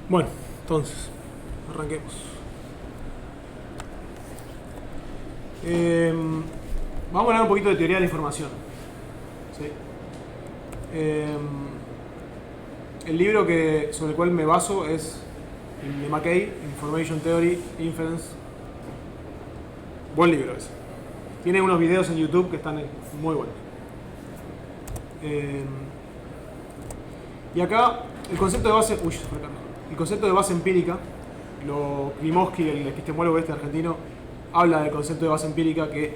Bueno, entonces, arranquemos. Vamos a hablar un poquito de teoría de la información. ¿Sí? El libro sobre el cual me baso es de McKay, Information Theory, Inference. Buen libro ese. Tiene unos videos en YouTube que están muy buenos. Y acá el concepto de base, el concepto de base empírica, Klimovsky, el epistemólogo argentino, habla del concepto de base empírica que,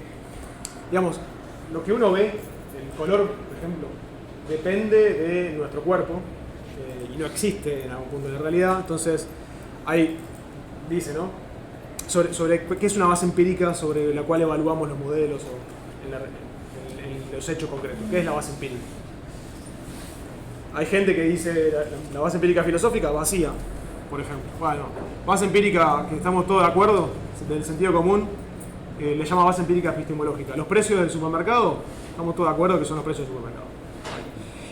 digamos, lo que uno ve, el color, por ejemplo, depende de nuestro cuerpo y no existe en algún punto de realidad. Entonces, ahí dice, ¿no? Sobre qué es una base empírica sobre la cual evaluamos los modelos o en los hechos concretos. ¿Qué es la base empírica? Hay gente que dice la base empírica filosófica vacía, por ejemplo. Bueno, base empírica que estamos todos de acuerdo, del sentido común, le llama base empírica epistemológica. Los precios del supermercado, estamos todos de acuerdo que son los precios del supermercado.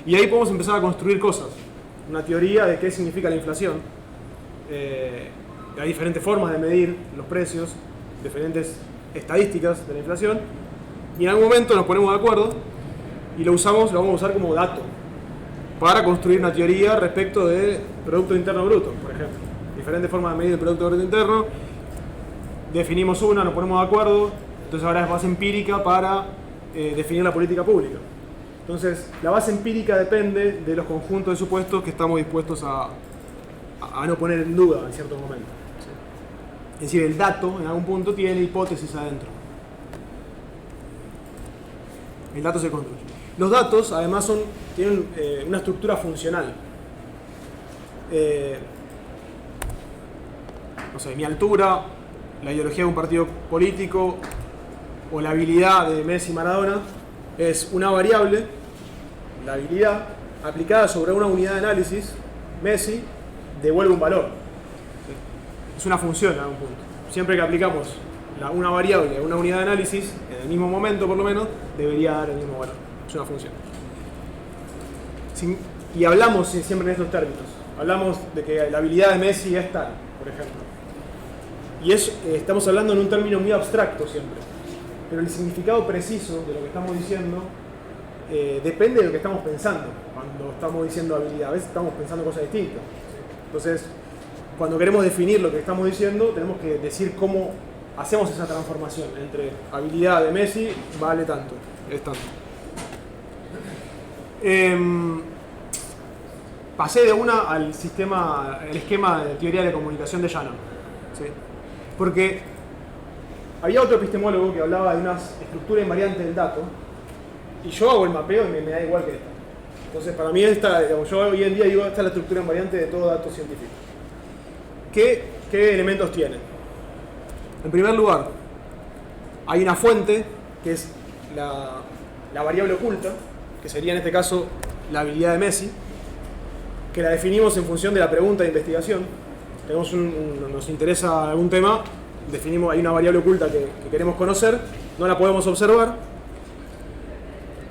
Y ahí podemos empezar a construir cosas. Una teoría de qué significa la inflación. Hay diferentes formas de medir los precios, diferentes estadísticas de la inflación. Y en algún momento nos ponemos de acuerdo y lo vamos a usar como dato para construir una teoría respecto de Producto Interno Bruto, por ejemplo. Diferentes formas de medir el Producto Bruto Interno. Definimos una, nos ponemos de acuerdo. Entonces ahora es base empírica para definir la política pública. Entonces, la base empírica depende de los conjuntos de supuestos que estamos dispuestos a no poner en duda en cierto momento. ¿Sí? Es decir, el dato en algún punto tiene hipótesis adentro. El dato se construye. Los datos, además, tienen una estructura funcional. No sé, mi altura, la ideología de un partido político o la habilidad de Messi y Maradona es una variable, la habilidad, aplicada sobre una unidad de análisis. Messi devuelve un valor. Es una función a un punto. Siempre que aplicamos una variable a una unidad de análisis, en el mismo momento por lo menos, debería dar el mismo valor. Es una función. Y hablamos siempre en estos términos. Hablamos de que la habilidad de Messi es tal, por ejemplo. Y estamos hablando en un término muy abstracto siempre. Pero el significado preciso de lo que estamos diciendo depende de lo que estamos pensando. Cuando estamos diciendo habilidad, a veces estamos pensando cosas distintas. Entonces, cuando queremos definir lo que estamos diciendo, tenemos que decir cómo hacemos esa transformación entre habilidad de Messi vale tanto, es tanto. Pasé de una al esquema de teoría de la comunicación de Shannon. ¿Sí? Porque había otro epistemólogo que hablaba de una estructura invariante del dato, y yo hago el mapeo y me da igual que esta. Entonces, para mí, yo hoy en día digo, esta es la estructura invariante de todo dato científico. ¿Qué elementos tiene? En primer lugar, hay una fuente, que es la variable oculta, que sería en este caso la habilidad de Messi, que la definimos en función de la pregunta de investigación. Nos interesa algún tema, definimos, hay una variable oculta que queremos conocer, no la podemos observar.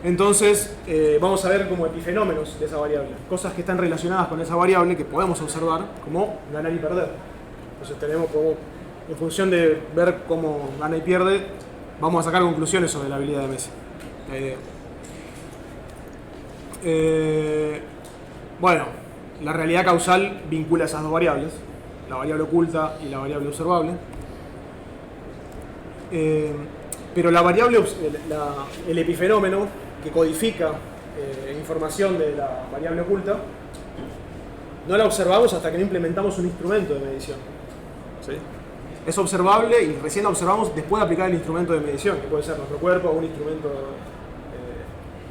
Entonces vamos a ver como epifenómenos de esa variable, cosas que están relacionadas con esa variable que podemos observar, como ganar y perder. Entonces en función de ver cómo gana y pierde, vamos a sacar conclusiones sobre la habilidad de Messi. La idea. Bueno, la realidad causal vincula esas dos variables, la variable oculta y la variable observable. Pero la variable, el epifenómeno que codifica información de la variable oculta, no la observamos hasta que no implementamos un instrumento de medición. ¿Sí? Es observable y recién la observamos después de aplicar el instrumento de medición, que puede ser nuestro cuerpo o un instrumento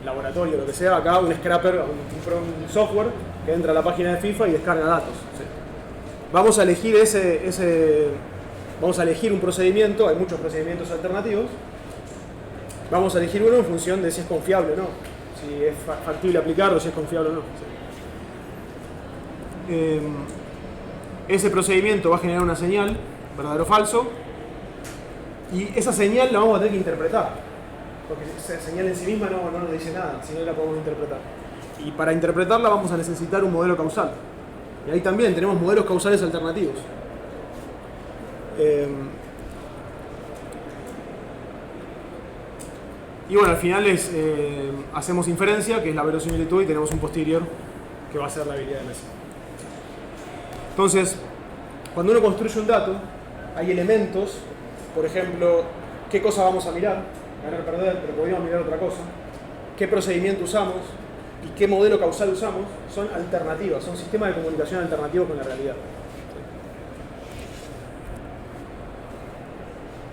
laboratorio, lo que sea. Acá un scrapper, un software que entra a la página de FIFA y descarga datos. ¿Sí? Vamos a elegir vamos a elegir un procedimiento, hay muchos procedimientos alternativos. Vamos a elegir uno en función de si es confiable o no, si es factible aplicarlo, si es confiable o no. ¿Sí? Ese procedimiento va a generar una señal, verdadero o falso, y esa señal la vamos a tener que interpretar, porque esa señal en sí misma no nos dice nada, si no la podemos interpretar. Y para interpretarla vamos a necesitar un modelo causal. Y ahí también tenemos modelos causales alternativos. Y bueno, al final hacemos inferencia, que es la verosimilitud, y tenemos un posterior, que va a ser la habilidad de Messi. Entonces, cuando uno construye un dato, hay elementos, por ejemplo, qué cosa vamos a mirar, ganar, perder, pero podríamos mirar otra cosa, qué procedimiento usamos y qué modelo causal usamos, son alternativas, son sistemas de comunicación alternativos con la realidad.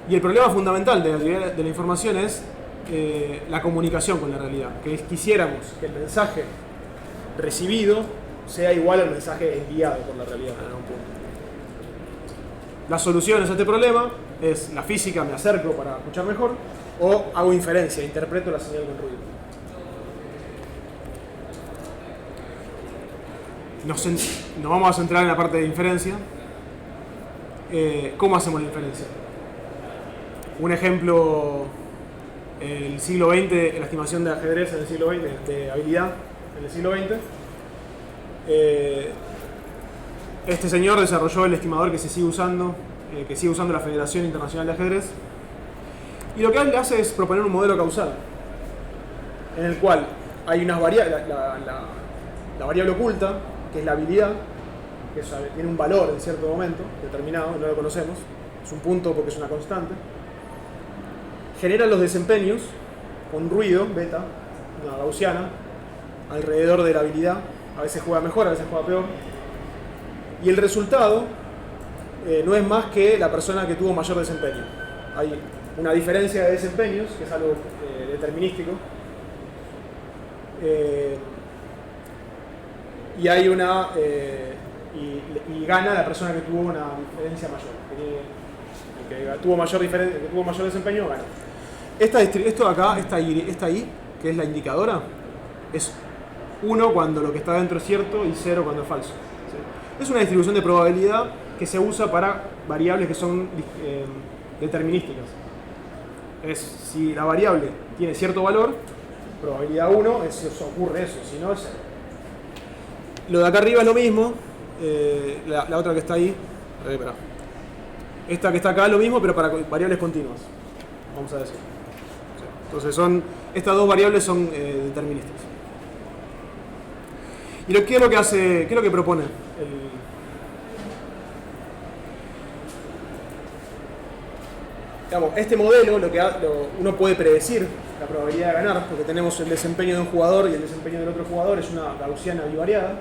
Y el problema fundamental de la teoría de la información es la comunicación con la realidad, que quisiéramos que el mensaje recibido sea igual al mensaje enviado por la realidad en algún punto. Las soluciones a este problema es la física, me acerco para escuchar mejor, o hago inferencia, interpreto la señal con ruido. Nos vamos a centrar en la parte de inferencia. ¿Cómo hacemos la inferencia? Un ejemplo, el siglo XX, la estimación de ajedrez en el siglo XX, de habilidad en el siglo XX. Este señor desarrolló el estimador que sigue usando la Federación Internacional de Ajedrez. Y lo que él hace es proponer un modelo causal, en el cual hay unas variables, la variable oculta, que es la habilidad, que tiene un valor en cierto momento determinado, no lo conocemos, es un punto porque es una constante. Genera los desempeños con ruido, beta, una gaussiana, alrededor de la habilidad. A veces juega mejor, a veces juega peor. Y el resultado no es más que la persona que tuvo mayor desempeño. Hay una diferencia de desempeños, que es algo determinístico. Y hay y gana la persona que tuvo una diferencia mayor. Que tuvo mayor desempeño, gana. Esto de acá, esta I, que es la indicadora, es 1 cuando lo que está dentro es cierto y 0 cuando es falso. ¿Sí? Es una distribución de probabilidad que se usa para variables que son determinísticas. Si la variable tiene cierto valor, probabilidad 1, ocurre eso, si no es 0. Lo de acá arriba es lo mismo, la otra que está ahí, esta que está acá es lo mismo, pero para variables continuas, vamos a decir. Entonces estas dos variables son deterministas. ¿Y qué es lo que hace, qué es lo que propone? Digamos, este modelo, uno puede predecir la probabilidad de ganar, porque tenemos el desempeño de un jugador y el desempeño del otro jugador, es una gaussiana bivariada.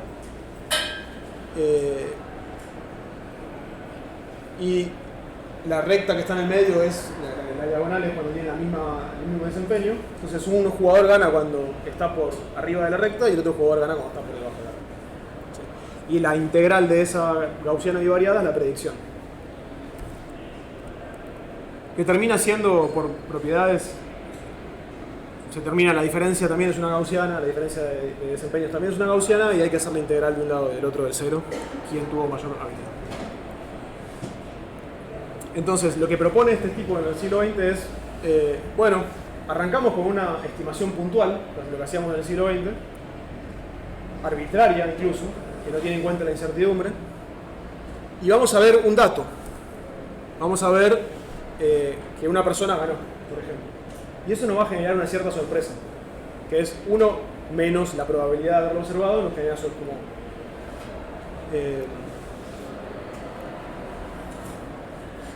Y la recta que está en el medio es la diagonal, es cuando tiene el mismo desempeño. Entonces un jugador gana cuando está por arriba de la recta y el otro jugador gana cuando está por debajo de la recta. ¿Sí? Y la integral de esa gaussiana bivariada es la predicción, que termina siendo por propiedades, se termina la diferencia también es una gaussiana, la diferencia de desempeños también es una gaussiana, y hay que hacer la integral de un lado y del otro de 0, quien tuvo mayor habilidad. Entonces, lo que propone este tipo en el siglo XX es, bueno, arrancamos con una estimación puntual, lo que hacíamos en el siglo XX, arbitraria incluso, que no tiene en cuenta la incertidumbre, y vamos a ver un dato. Vamos a ver que una persona ganó, por ejemplo. Y eso nos va a generar una cierta sorpresa, que es 1 menos la probabilidad de haberlo observado, nos genera como...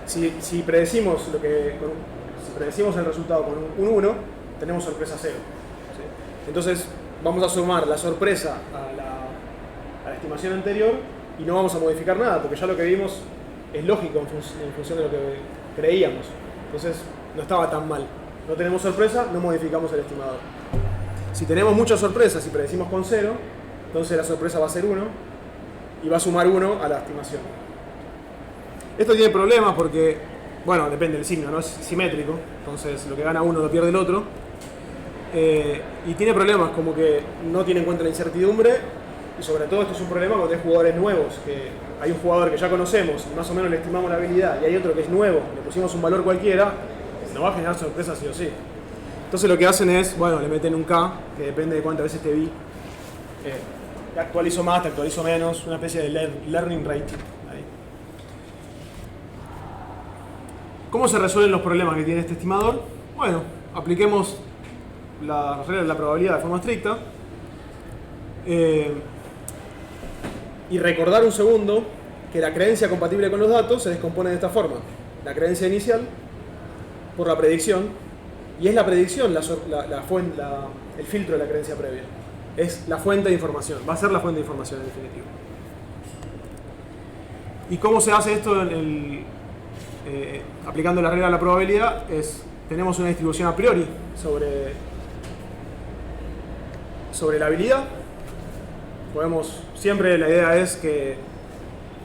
Si predecimos el resultado con un 1, tenemos sorpresa 0. ¿Sí? Entonces vamos a sumar la sorpresa a la estimación anterior y no vamos a modificar nada, porque ya lo que vimos es lógico en función de lo que creíamos. Entonces no estaba tan mal. No tenemos sorpresa, no modificamos el estimador. Si tenemos muchas sorpresas y predecimos con 0, entonces la sorpresa va a ser 1 y va a sumar 1 a la estimación. Esto tiene problemas porque, bueno, depende del signo, no es simétrico, entonces lo que gana uno lo pierde el otro. Y tiene problemas como que no tiene en cuenta la incertidumbre, y sobre todo esto es un problema cuando hay jugadores nuevos, que hay un jugador que ya conocemos y más o menos le estimamos la habilidad, y hay otro que es nuevo, le pusimos un valor cualquiera, nos va a generar sorpresa sí o sí. Entonces lo que hacen es, bueno, le meten un K, que depende de cuántas veces te vi, te actualizo más, te actualizo menos, una especie de learning rate. Ahí. ¿Cómo se resuelven los problemas que tiene este estimador? Bueno, apliquemos la regla de la probabilidad de forma estricta. Y recordar un segundo que la creencia compatible con los datos se descompone de esta forma. La creencia inicial por la predicción, y es la predicción el filtro de la creencia previa. Es la fuente de información, va a ser la fuente de información en definitiva. ¿Y cómo se hace esto aplicando la regla de la probabilidad? Tenemos una distribución a priori sobre la habilidad. Siempre la idea es que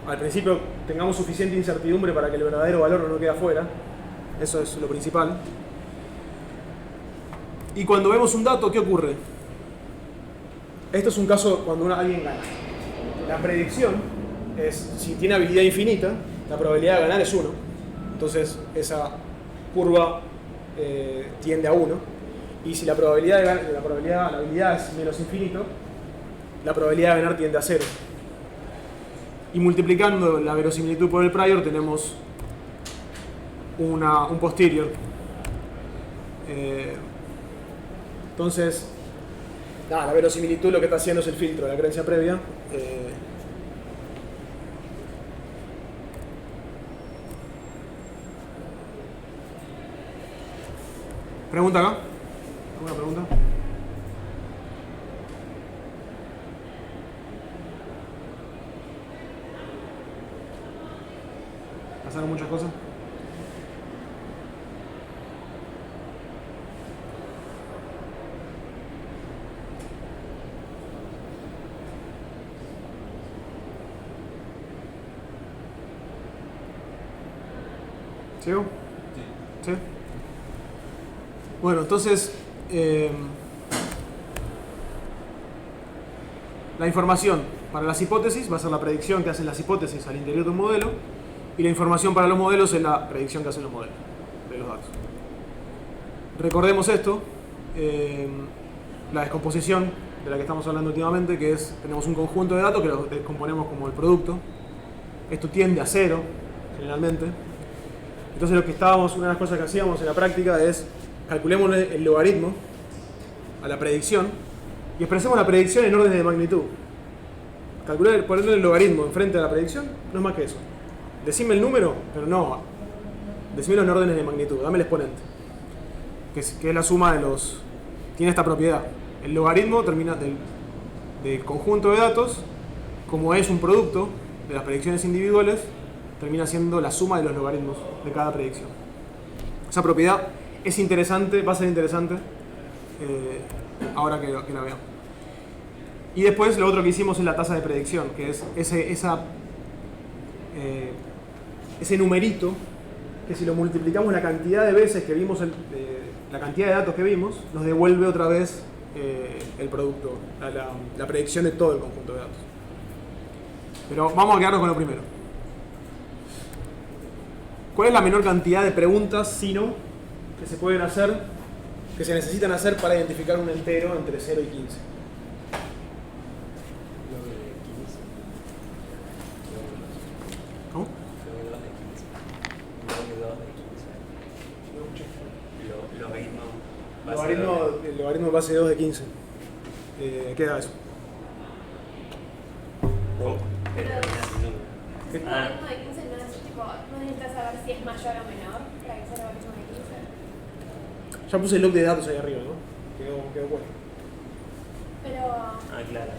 al principio tengamos suficiente incertidumbre para que el verdadero valor no quede afuera. Eso es lo principal. Y cuando vemos un dato, ¿qué ocurre? Esto es un caso cuando alguien gana. La predicción es, si tiene habilidad infinita, la probabilidad de ganar es 1. Entonces esa curva tiende a 1. Y si la habilidad es menos infinito, la probabilidad de ganar tiende a 0. Y multiplicando la verosimilitud por el prior tenemos un posterior. Entonces, la verosimilitud lo que está haciendo es el filtro de la creencia previa. ¿Pregunta acá? ¿Alguna pregunta? ¿Pasaron muchas cosas? ¿Sigo? Sí. ¿Sí? Bueno, entonces la información para las hipótesis va a ser la predicción que hacen las hipótesis al interior de un modelo, y la información para los modelos es la predicción que hacen los modelos de los datos. Recordemos esto, la descomposición de la que estamos hablando últimamente, que es, tenemos un conjunto de datos que lo descomponemos como el producto. Esto tiende a 0, generalmente. Entonces una de las cosas que hacíamos en la práctica es calculemos el logaritmo a la predicción y expresemos la predicción en órdenes de magnitud. Ponerle el logaritmo enfrente de la predicción no es más que eso. Decime el número, pero no, decímelo en órdenes de magnitud, dame el exponente, que es la suma de los... Tiene esta propiedad. El logaritmo termina del conjunto de datos, como es un producto de las predicciones individuales, termina siendo la suma de los logaritmos de cada predicción. Esa propiedad es interesante, va a ser interesante ahora que la veamos. Y después lo otro que hicimos es la tasa de predicción, que es ese numerito que si lo multiplicamos la cantidad de veces que vimos, la cantidad de datos que vimos, nos devuelve otra vez el producto, la predicción de todo el conjunto de datos. Pero vamos a quedarnos con lo primero. ¿Cuál es la menor cantidad de preguntas, sino, que se pueden hacer, que se necesitan hacer para identificar un entero entre 0 y 15? ¿Cómo? El logaritmo base 2 de 15. ¿Qué da eso? El logaritmo de 15 no necesitas saber si es mayor o menor para que sea el logaritmo de 15. Ya puse el log de datos ahí arriba, ¿no? Quedó bueno. Pero... claro,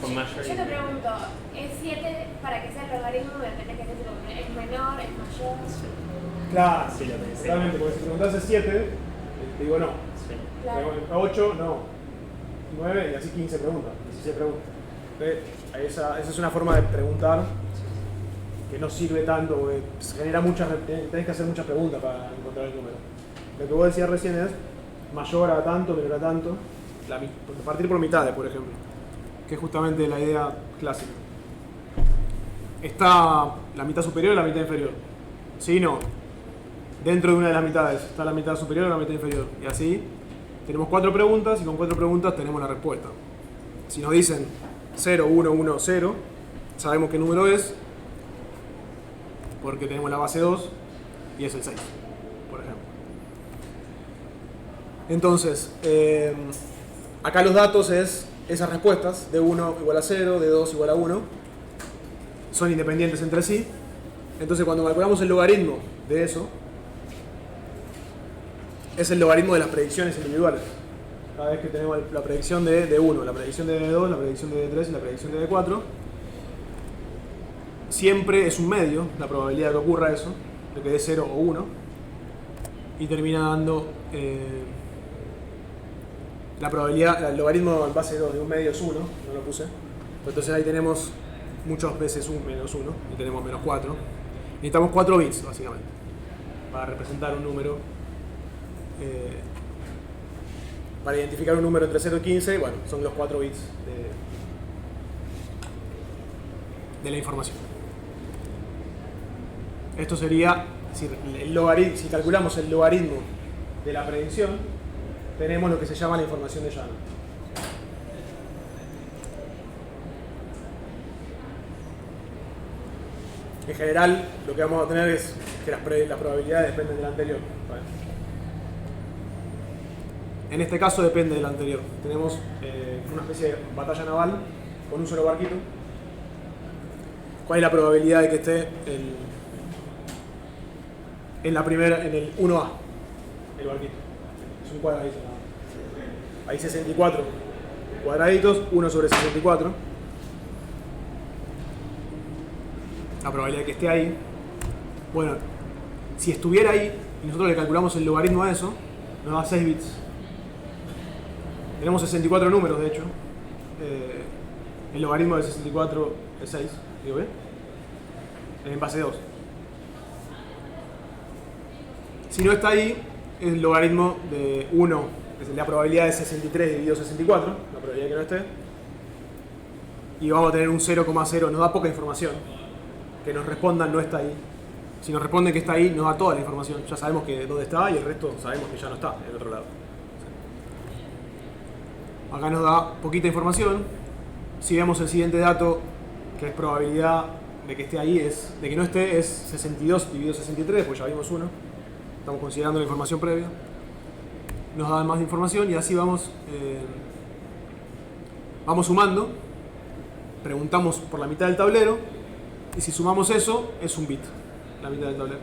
con mayor yo te pregunto, ¿es 7 para que sea el logaritmo? Me tenés que decir, ¿es menor, es mayor? Sí. Claro, Sí, lo pensé. totalmente, porque si preguntase 7, te digo no. Sí. Claro. 8, no. 9 y así 15 preguntas, 16 preguntas. Esa es una forma de preguntar que no sirve tanto, porque genera tenés que hacer muchas preguntas para encontrar el número. Lo que vos decías recién es mayor a tanto, menor a tanto, partir por mitades, por ejemplo, que es justamente la idea clásica. Está la mitad superior y la mitad inferior. Sí, no. Dentro de una de las mitades está la mitad superior y la mitad inferior. Y así tenemos 4 preguntas y con 4 preguntas tenemos la respuesta. Si nos dicen 0, 1, 1, 0. Sabemos qué número es, porque tenemos la base 2 y es el 6, por ejemplo. Entonces, acá los datos es esas respuestas, de 1 igual a 0, de 2 igual a 1, son independientes entre sí. Entonces cuando calculamos el logaritmo de eso, es el logaritmo de las predicciones individuales. Cada vez que tenemos la predicción de D1, la predicción de D2, la predicción de D3 y la predicción de D4, siempre es un medio la probabilidad de que ocurra eso, de que dé 0 o 1, y termina dando la probabilidad, el logaritmo en base 2 de un medio es 1, no lo puse. Entonces ahí tenemos muchas veces un menos 1 y tenemos menos 4. Necesitamos 4 bits básicamente para representar un número, para identificar un número entre 0 y 15. Bueno, son los 4 bits de la información. Esto sería, si calculamos el logaritmo de la predicción, tenemos lo que se llama la información de Shannon. En general, lo que vamos a tener es que las probabilidades dependen de la anterior. ¿Vale? En este caso depende de la anterior. Tenemos una especie de batalla naval con un solo barquito. ¿Cuál es la probabilidad de que esté en la primera, en el 1A, el barquito? Es un cuadradito nada más. Hay 64 cuadraditos, 1 sobre 64. La probabilidad de que esté ahí. Bueno, si estuviera ahí y nosotros le calculamos el logaritmo a eso, nos da 6 bits. Tenemos 64 números, de hecho. El logaritmo de 64 es 6, digo bien, en base 2. Si no está ahí, el logaritmo de 1, es la probabilidad de 63 dividido 64, la probabilidad de que no esté. Y vamos a tener un 0,0, nos da poca información. Que nos respondan no está ahí. Si nos responden que está ahí, nos da toda la información. Ya sabemos que dónde está y el resto sabemos que ya no está en el otro lado. Acá nos da poquita información. Si vemos el siguiente dato, que es probabilidad de que esté ahí, de que no esté, es 62 dividido 63, pues ya vimos uno. Estamos considerando la información previa. Nos da más información y así vamos sumando. Preguntamos por la mitad del tablero. Y si sumamos eso, es un bit, la mitad del tablero.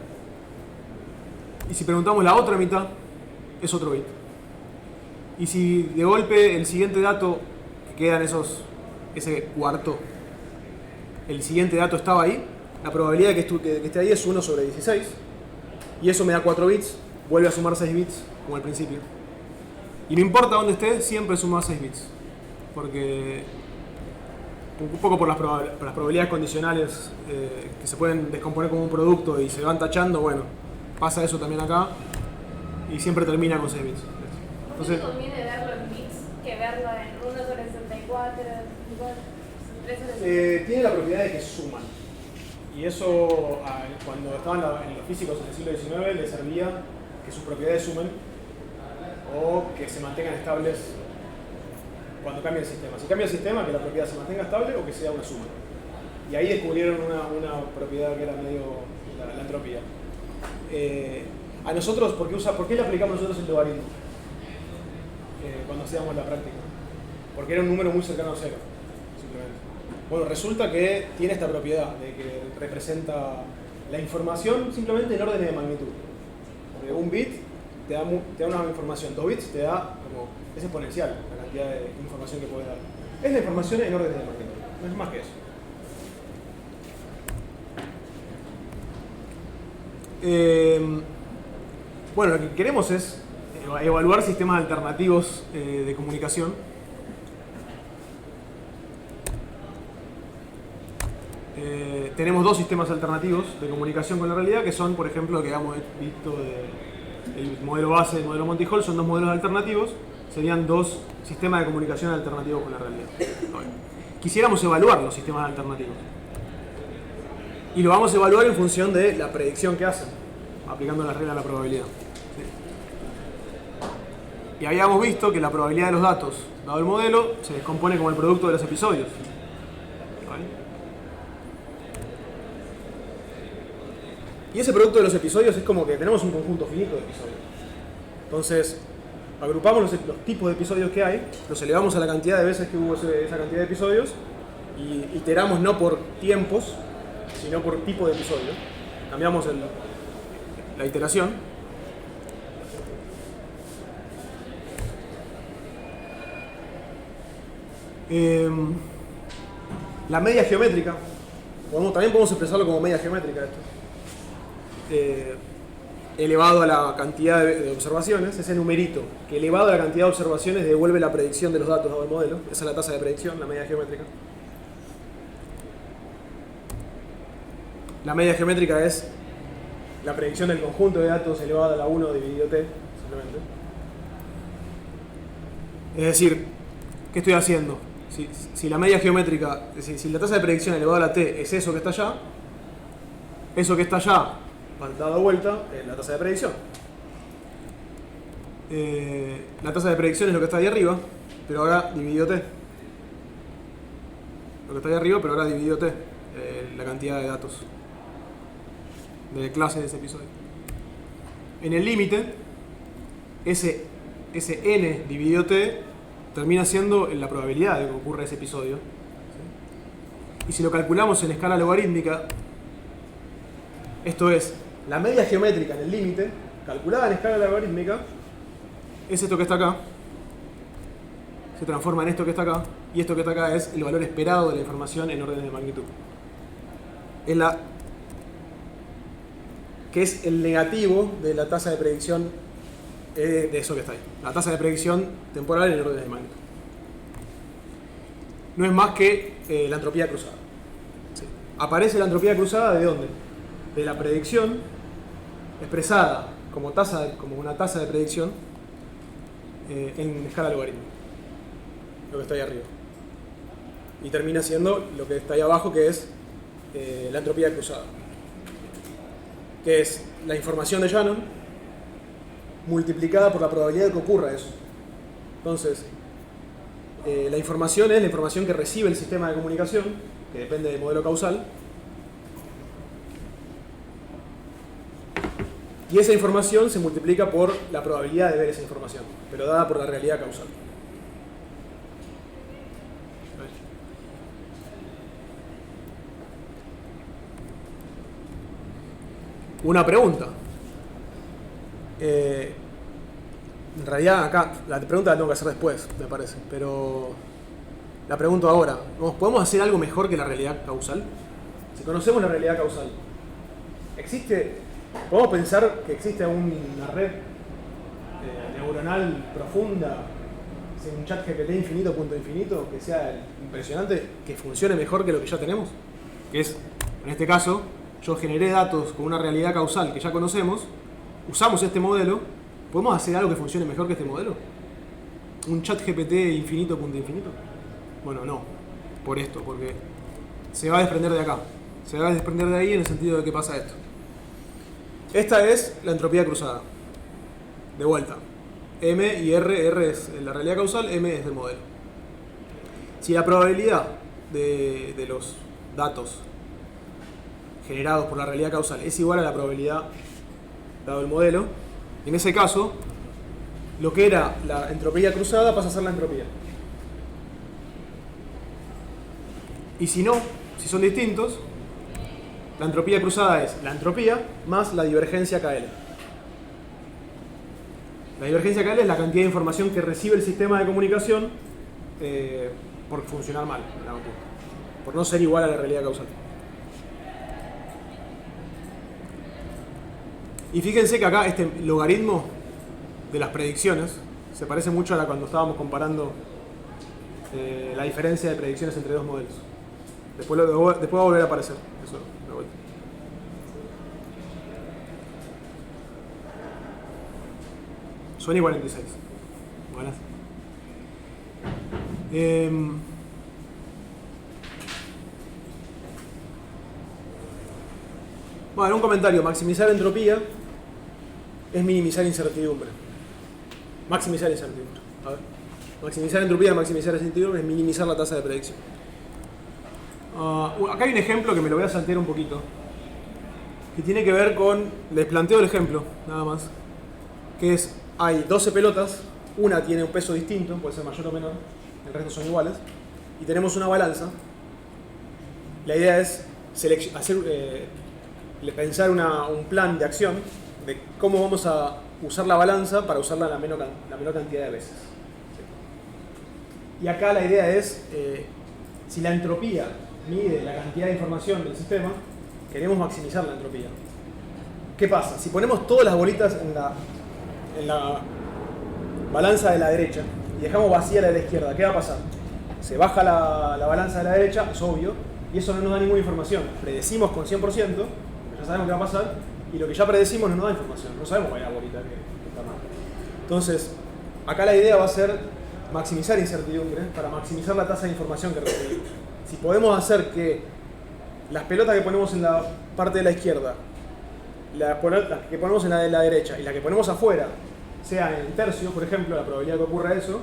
Y si preguntamos la otra mitad, es otro bit. Y si de golpe el siguiente dato, que quedan ese cuarto, el siguiente dato estaba ahí, la probabilidad de que esté ahí es 1 sobre 16. Y eso me da 4 bits, vuelve a sumar 6 bits, como al principio. Y no importa dónde esté, siempre suma 6 bits. Porque un poco por las probabilidades condicionales que se pueden descomponer como un producto y se van tachando, bueno, pasa eso también acá y siempre termina con 6 bits. Entonces, ¿por qué conviene verlo en bits que verlo en 1 sobre 64, 3 sobre 64? Tiene la propiedad de que suman. Y eso, cuando estaban los físicos en el siglo XIX, les servía que sus propiedades sumen o que se mantengan estables cuando cambia el sistema. Si cambia el sistema, que la propiedad se mantenga estable o que sea una suma. Y ahí descubrieron una propiedad que era medio la entropía. A nosotros, ¿por qué le aplicamos nosotros el logaritmo? Cuando hacíamos la práctica. Porque era un número muy cercano a 0, simplemente. Bueno, resulta que tiene esta propiedad de que representa la información simplemente en órdenes de magnitud. Porque un bit te da una información, 2 bits te da como, es exponencial la cantidad de información que puede dar. Es la información en órdenes de magnitud, no es más que eso. Bueno, lo que queremos es evaluar sistemas alternativos de comunicación. Tenemos dos sistemas alternativos de comunicación con la realidad, que son, por ejemplo, lo que hemos visto del modelo base y el modelo Monty Hall, son dos modelos alternativos, serían dos sistemas de comunicación alternativos con la realidad. Quisiéramos evaluar los sistemas alternativos. Y lo vamos a evaluar en función de la predicción que hacen, aplicando la regla de la probabilidad. Y habíamos visto que la probabilidad de los datos, dado el modelo, se descompone como el producto de los episodios. Y ese producto de los episodios es como que tenemos un conjunto finito de episodios. Entonces, agrupamos los tipos de episodios que hay, los elevamos a la cantidad de veces que hubo esa cantidad de episodios y iteramos no por tiempos, sino por tipo de episodio. Cambiamos la iteración. La media geométrica, también podemos expresarlo como media geométrica esto. Elevado a la cantidad de observaciones, ese numerito que elevado a la cantidad de observaciones devuelve la predicción de los datos del modelo. Esa es la tasa de predicción, la media geométrica. La media geométrica es la predicción del conjunto de datos elevado a la 1 dividido t, simplemente. Es decir, ¿qué estoy haciendo? Si la media geométrica, si la tasa de predicción elevada a la t es eso que está allá, eso que está allá, dado vuelta, es la tasa de predicción. La tasa de predicción es lo que está ahí arriba, pero ahora dividido t. Lo que está ahí arriba, pero ahora dividido t, la cantidad de datos de clase de ese episodio. En el límite, ese n dividido t termina siendo la probabilidad de que ocurra ese episodio. ¿Sí? Y si lo calculamos en escala logarítmica, esto es la media geométrica en el límite, calculada en escala logarítmica, es esto que está acá, se transforma en esto que está acá, y esto que está acá es el valor esperado de la información en órdenes de magnitud. Que es el negativo de la tasa de predicción de eso que está ahí. La tasa de predicción temporal en órdenes de magnitud. No es más que la entropía cruzada. ¿Sí? Aparece la entropía cruzada ¿de dónde? De la predicción expresada como una tasa de predicción en escala logarítmica. Lo que está ahí arriba. Y termina siendo lo que está ahí abajo, que es la entropía cruzada. Que es la información de Shannon multiplicada por la probabilidad de que ocurra eso. Entonces, la información es la información que recibe el sistema de comunicación, que depende del modelo causal. Y esa información se multiplica por la probabilidad de ver esa información, pero dada por la realidad causal. Una pregunta. En realidad acá, la pregunta la tengo que hacer después, me parece, pero la pregunto ahora. ¿Podemos hacer algo mejor que la realidad causal? Si conocemos la realidad causal, ¿podemos pensar que existe una red neuronal profunda, un chat GPT infinito, punto infinito, que sea impresionante, que funcione mejor que lo que ya tenemos? Que es, en este caso, yo generé datos con una realidad causal que ya conocemos, usamos este modelo, ¿podemos hacer algo que funcione mejor que este modelo? ¿Un chat GPT infinito, punto infinito? Bueno, no. Porque se va a desprender de acá. Se va a desprender de ahí en el sentido de que pasa esto. Esta es la entropía cruzada. De vuelta. M y R es la realidad causal, M es el modelo. Si la probabilidad de los datos generados por la realidad causal es igual a la probabilidad dado el modelo, en ese caso, lo que era la entropía cruzada pasa a ser la entropía. Y si no, si son distintos, la entropía cruzada es la entropía más la divergencia KL. La divergencia KL es la cantidad de información que recibe el sistema de comunicación por funcionar mal, por no ser igual a la realidad causal. Y fíjense que acá este logaritmo de las predicciones se parece mucho a cuando estábamos comparando la diferencia de predicciones entre dos modelos. Después va a volver a aparecer eso de vuelta. Sony 46. Buenas. Bueno, un comentario. Maximizar entropía es minimizar incertidumbre. Maximizar incertidumbre. A ver. Maximizar entropía, maximizar incertidumbre es minimizar la tasa de predicción. Acá hay un ejemplo que me lo voy a saltear un poquito. que tiene que ver con, les planteo el ejemplo, nada más, que es, hay 12 pelotas, una tiene un peso distinto, puede ser mayor o menor, el resto son iguales, y tenemos una balanza. La idea es pensar un plan de acción de cómo vamos a usar la balanza para usarla la menor cantidad de veces. Y acá la idea es, si la entropía mide la cantidad de información del sistema, queremos maximizar la entropía. ¿Qué pasa? Si ponemos todas las bolitas en la balanza de la derecha y dejamos vacía la de la izquierda, ¿qué va a pasar? Se baja la balanza de la derecha, es obvio, y eso no nos da ninguna información. Predecimos con 100%, porque ya sabemos qué va a pasar, y lo que ya predecimos no nos da información. No sabemos cuál es la bolita que está mal. Entonces, acá la idea va a ser maximizar incertidumbre para maximizar la tasa de información que recibimos. Si podemos hacer que las pelotas que ponemos en la parte de la izquierda, las que ponemos en la de la derecha y la que ponemos afuera sean en tercio, por ejemplo, la probabilidad de que ocurra eso,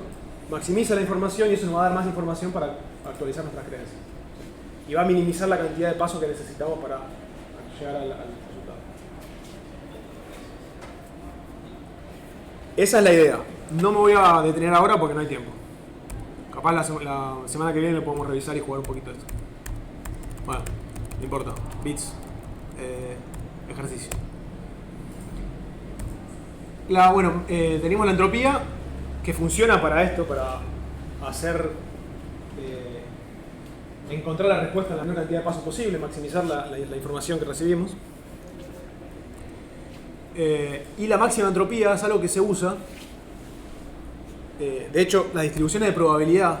maximiza la información y eso nos va a dar más información para actualizar nuestras creencias. Y va a minimizar la cantidad de pasos que necesitamos para llegar al resultado. Esa es la idea. No me voy a detener ahora porque no hay tiempo. Capaz la semana que viene lo podemos revisar y jugar un poquito esto. Bueno, no importa. Bits. Ejercicio. Tenemos la entropía que funciona para esto, para hacer encontrar la respuesta en la menor cantidad de pasos posible, maximizar la información que recibimos. Y la máxima entropía es algo que se usa. De hecho, las distribuciones de probabilidad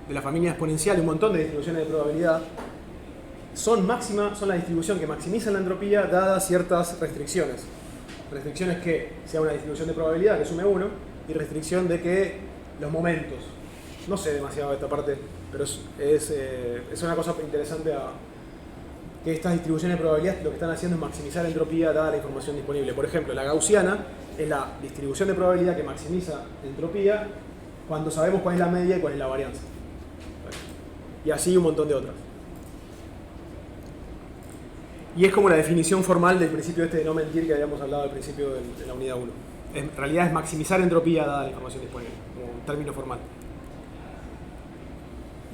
de la familia exponencial y un montón de distribuciones de probabilidad son la distribución que maximiza la entropía dadas ciertas restricciones. Restricciones que sea una distribución de probabilidad que sume 1 y restricción de que los momentos. No sé demasiado de esta parte, pero es una cosa interesante que estas distribuciones de probabilidad lo que están haciendo es maximizar la entropía dada la información disponible. Por ejemplo, la gaussiana es la distribución de probabilidad que maximiza la entropía cuando sabemos cuál es la media y cuál es la varianza. Y así un montón de otras. Y es como la definición formal del principio de no mentir que habíamos hablado al principio de la unidad 1. En realidad es maximizar entropía dada la información disponible, como un término formal.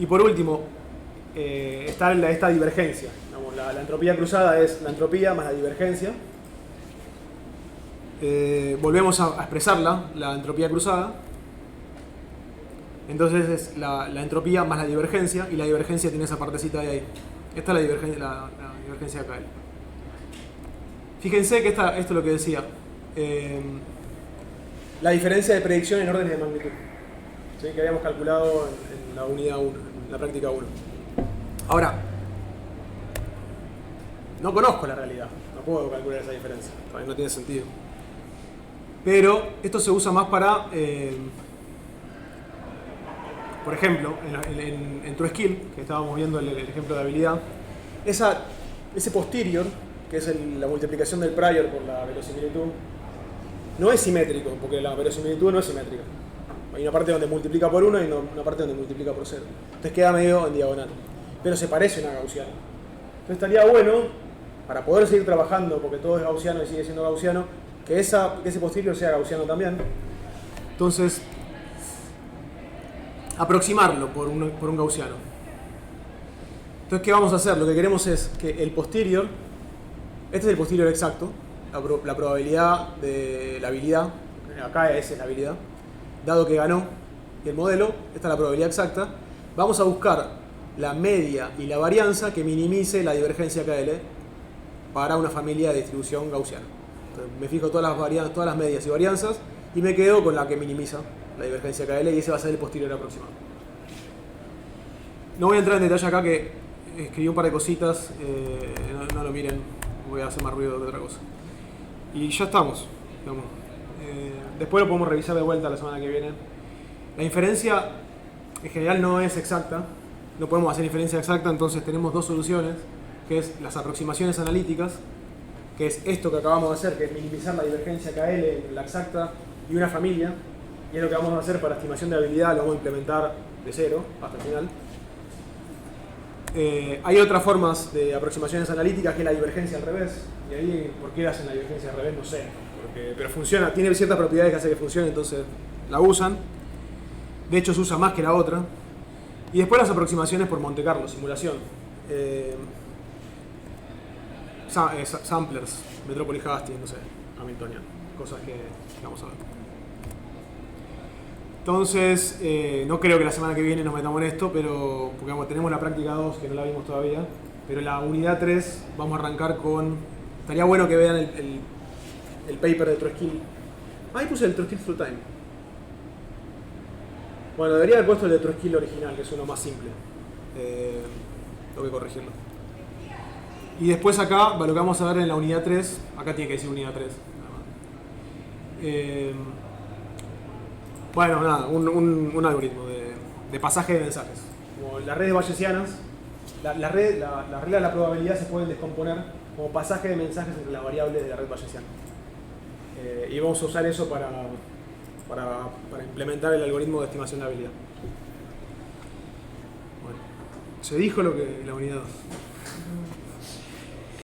Y por último, está esta divergencia. Digamos, la entropía cruzada es la entropía más la divergencia. Volvemos a expresarla, la entropía cruzada. Entonces es la entropía más la divergencia, y la divergencia tiene esa partecita de ahí. Esta es la divergencia acá. Fíjense que esto es lo que decía. La diferencia de predicción en órdenes de magnitud. ¿Sí? Que habíamos calculado en la unidad 1, en la práctica 1. Ahora, no conozco la realidad. No puedo calcular esa diferencia. Todavía no tiene sentido. Pero esto se usa más para... por ejemplo, en TrueSkill, que estábamos viendo el ejemplo de habilidad, ese posterior, que es la multiplicación del prior por la verosimilitud, no es simétrico, porque la verosimilitud no es simétrica. Hay una parte donde multiplica por 1 y una parte donde multiplica por 0. Entonces queda medio en diagonal. Pero se parece a una gaussiana. Entonces estaría bueno, para poder seguir trabajando, porque todo es gaussiano y sigue siendo gaussiano, que ese posterior sea gaussiano también. Entonces, aproximarlo por un gaussiano. Entonces, ¿qué vamos a hacer? Lo que queremos es que el posterior, este es el posterior exacto, la probabilidad de la habilidad, acá esa es la habilidad, dado que ganó el modelo, esta es la probabilidad exacta, vamos a buscar la media y la varianza que minimice la divergencia KL para una familia de distribución gaussiana. Entonces, me fijo todas las medias y varianzas y me quedo con la que minimiza la divergencia KL, y ese va a ser el posterior aproximado. No voy a entrar en detalle acá, que escribí un par de cositas, no lo miren, voy a hacer más ruido que otra cosa. Y ya estamos, digamos. Después lo podemos revisar de vuelta la semana que viene. La inferencia en general no es exacta, no podemos hacer inferencia exacta, entonces tenemos dos soluciones, que es las aproximaciones analíticas, que es esto que acabamos de hacer, que es minimizar la divergencia KL entre la exacta y una familia, y es lo que vamos a hacer para estimación de habilidad, lo vamos a implementar de cero hasta el final. Hay otras formas de aproximaciones analíticas, que es la divergencia al revés. Y ahí, ¿por qué hacen la divergencia al revés? No sé. Pero funciona, tiene ciertas propiedades que hacen que funcione, entonces la usan. De hecho, se usa más que la otra. Y después las aproximaciones por Monte Carlo, simulación. Samplers, Metropolis Hastings, no sé, Hamiltonian. Cosas que vamos a ver. Entonces, no creo que la semana que viene nos metamos en esto, pero porque tenemos la práctica 2 que no la vimos todavía. Pero la unidad 3 vamos a arrancar con... Estaría bueno que vean el paper de Troeskill. Ahí puse el Troeskill Through Time. Bueno, debería haber puesto el de Troeskill original, que es uno más simple. Tengo que corregirlo. Y después acá, lo que vamos a ver en la unidad 3, acá tiene que decir unidad 3. Bueno, nada, un algoritmo de pasaje de mensajes. Como las redes bayesianas, las reglas de la probabilidad se pueden descomponer como pasaje de mensajes entre las variables de la red bayesiana. Y vamos a usar eso para implementar el algoritmo de estimación de habilidad. Bueno, se dijo lo que la unidad 2.